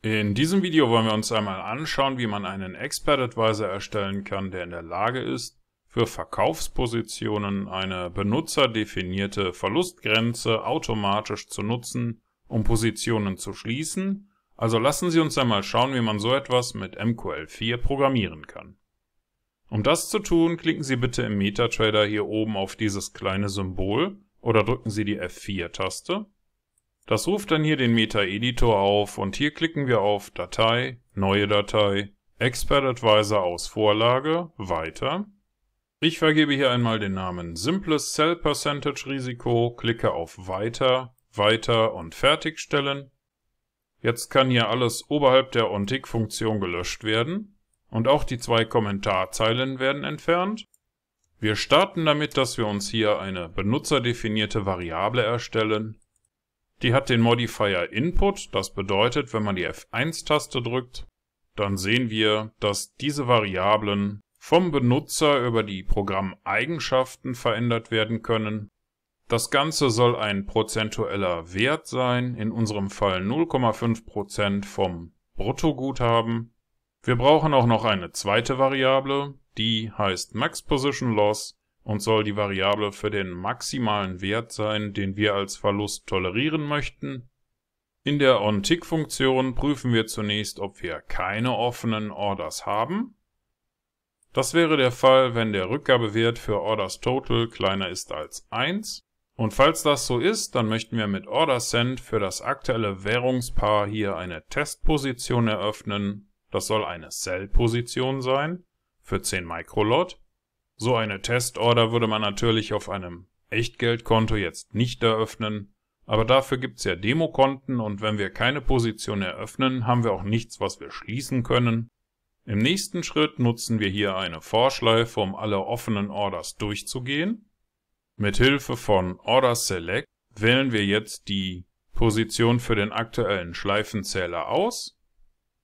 In diesem Video wollen wir uns einmal anschauen, wie man einen Expert Advisor erstellen kann, der in der Lage ist, für Verkaufspositionen eine benutzerdefinierte Verlustgrenze automatisch zu nutzen, um Positionen zu schließen. Also lassen Sie uns einmal schauen, wie man so etwas mit MQL4 programmieren kann. Um das zu tun, klicken Sie bitte im MetaTrader hier oben auf dieses kleine Symbol oder drücken Sie die F4-Taste. Das ruft dann hier den Meta-Editor auf und hier klicken wir auf Datei, Neue Datei, Expert Advisor aus Vorlage, Weiter. Ich vergebe hier einmal den Namen Simples Sell Percentage Risiko, klicke auf Weiter, Weiter und Fertigstellen. Jetzt kann hier alles oberhalb der OnTick-Funktion gelöscht werden und auch die 2 Kommentarzeilen werden entfernt. Wir starten damit, dass wir uns hier eine benutzerdefinierte Variable erstellen. Die hat den Modifier Input, das bedeutet, wenn man die F1-Taste drückt, dann sehen wir, dass diese Variablen vom Benutzer über die Programmeigenschaften verändert werden können. Das Ganze soll ein prozentueller Wert sein, in unserem Fall 0,5% vom Bruttoguthaben. Wir brauchen auch noch eine zweite Variable, die heißt Max Position Loss und soll die Variable für den maximalen Wert sein, den wir als Verlust tolerieren möchten. In der OnTick-Funktion prüfen wir zunächst, ob wir keine offenen Orders haben. Das wäre der Fall, wenn der Rückgabewert für Orders Total kleiner ist als 1. Und falls das so ist, dann möchten wir mit OrderSend für das aktuelle Währungspaar hier eine Testposition eröffnen. Das soll eine Sell-Position sein für 10 Microlot. So eine Testorder würde man natürlich auf einem Echtgeldkonto jetzt nicht eröffnen, aber dafür gibt es ja Demokonten und wenn wir keine Position eröffnen, haben wir auch nichts, was wir schließen können. Im nächsten Schritt nutzen wir hier eine Vorschleife, um alle offenen Orders durchzugehen. Mit Hilfe von Order Select wählen wir jetzt die Position für den aktuellen Schleifenzähler aus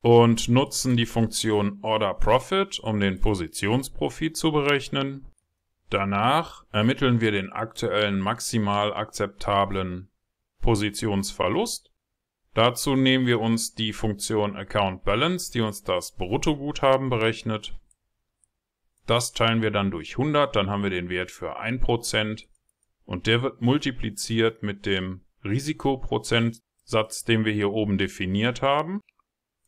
und nutzen die Funktion Order Profit, um den Positionsprofit zu berechnen. Danach ermitteln wir den aktuellen maximal akzeptablen Positionsverlust. Dazu nehmen wir uns die Funktion Account Balance, die uns das Bruttoguthaben berechnet. Das teilen wir dann durch 100, dann haben wir den Wert für 1% und der wird multipliziert mit dem Risikoprozentsatz, den wir hier oben definiert haben.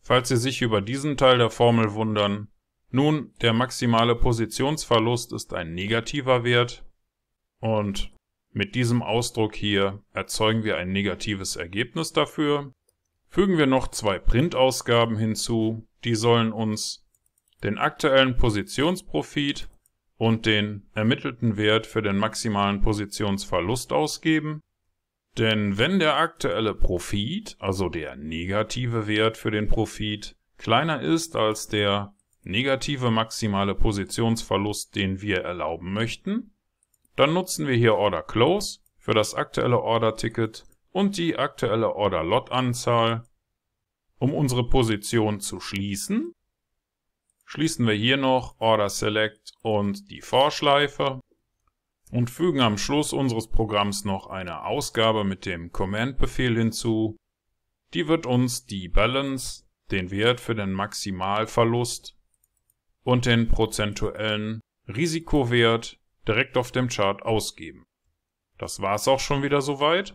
Falls Sie sich über diesen Teil der Formel wundern, nun, der maximale Positionsverlust ist ein negativer Wert und mit diesem Ausdruck hier erzeugen wir ein negatives Ergebnis dafür. Fügen wir noch 2 Printausgaben hinzu, die sollen uns den aktuellen Positionsprofit und den ermittelten Wert für den maximalen Positionsverlust ausgeben. Denn wenn der aktuelle Profit, also der negative Wert für den Profit, kleiner ist als der negative maximale Positionsverlust, den wir erlauben möchten, dann nutzen wir hier Order Close für das aktuelle Order-Ticket und die aktuelle Order-Lot-Anzahl. Um unsere Position zu schließen, schließen wir hier noch Order Select und die Vorschleife und fügen am Schluss unseres Programms noch eine Ausgabe mit dem Command-Befehl hinzu. Die wird uns die Balance, den Wert für den Maximalverlust und den prozentuellen Risikowert direkt auf dem Chart ausgeben. Das war's auch schon wieder soweit.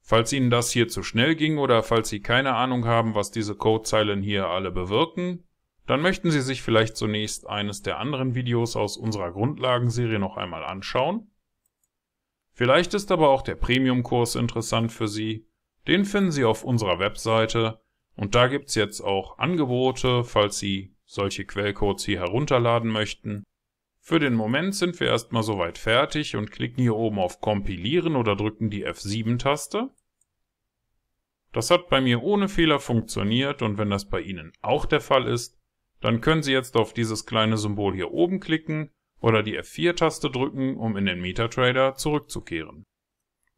Falls Ihnen das hier zu schnell ging oder falls Sie keine Ahnung haben, was diese Codezeilen hier alle bewirken, dann möchten Sie sich vielleicht zunächst eines der anderen Videos aus unserer Grundlagenserie noch einmal anschauen. Vielleicht ist aber auch der Premium-Kurs interessant für Sie. Den finden Sie auf unserer Webseite und da gibt's jetzt auch Angebote, falls Sie solche Quellcodes hier herunterladen möchten. Für den Moment sind wir erstmal soweit fertig und klicken hier oben auf Kompilieren oder drücken die F7-Taste. Das hat bei mir ohne Fehler funktioniert und wenn das bei Ihnen auch der Fall ist, dann können Sie jetzt auf dieses kleine Symbol hier oben klicken oder die F4-Taste drücken, um in den MetaTrader zurückzukehren.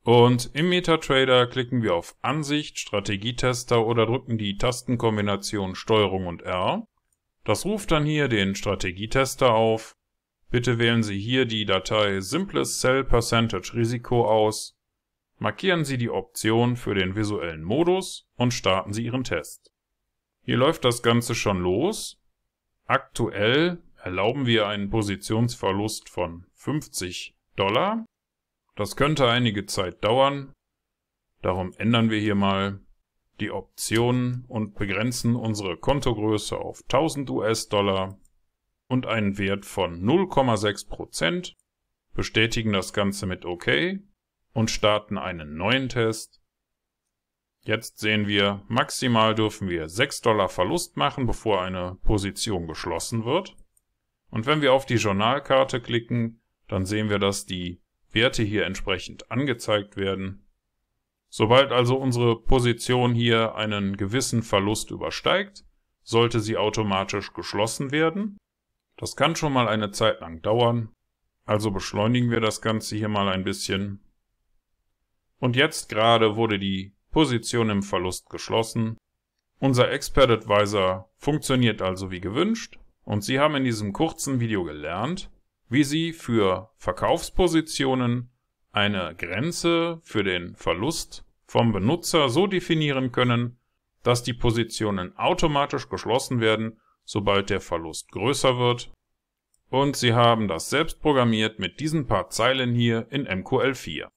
Und im MetaTrader klicken wir auf Ansicht, Strategietester oder drücken die Tastenkombination STRG und R. Das ruft dann hier den Strategietester auf. Bitte wählen Sie hier die Datei Simples Sell Percentage Risiko aus, markieren Sie die Option für den visuellen Modus und starten Sie Ihren Test. Hier läuft das Ganze schon los. Aktuell erlauben wir einen Positionsverlust von $50. Das könnte einige Zeit dauern. Darum ändern wir hier mal die Optionen und begrenzen unsere Kontogröße auf 1000 US-Dollar und einen Wert von 0,6%, bestätigen das Ganze mit OK und starten einen neuen Test. Jetzt sehen wir, maximal dürfen wir $6 Verlust machen, bevor eine Position geschlossen wird. Und wenn wir auf die Journalkarte klicken, dann sehen wir, dass die Werte hier entsprechend angezeigt werden. Sobald also unsere Position hier einen gewissen Verlust übersteigt, sollte sie automatisch geschlossen werden. Das kann schon mal eine Zeit lang dauern, also beschleunigen wir das Ganze hier mal ein bisschen. Und jetzt gerade wurde die Position im Verlust geschlossen. Unser Expert Advisor funktioniert also wie gewünscht und Sie haben in diesem kurzen Video gelernt, wie Sie für Verkaufspositionen eine Grenze für den Verlust vom Benutzer so definieren können, dass die Positionen automatisch geschlossen werden, sobald der Verlust größer wird. Und Sie haben das selbst programmiert mit diesen paar Zeilen hier in MQL4.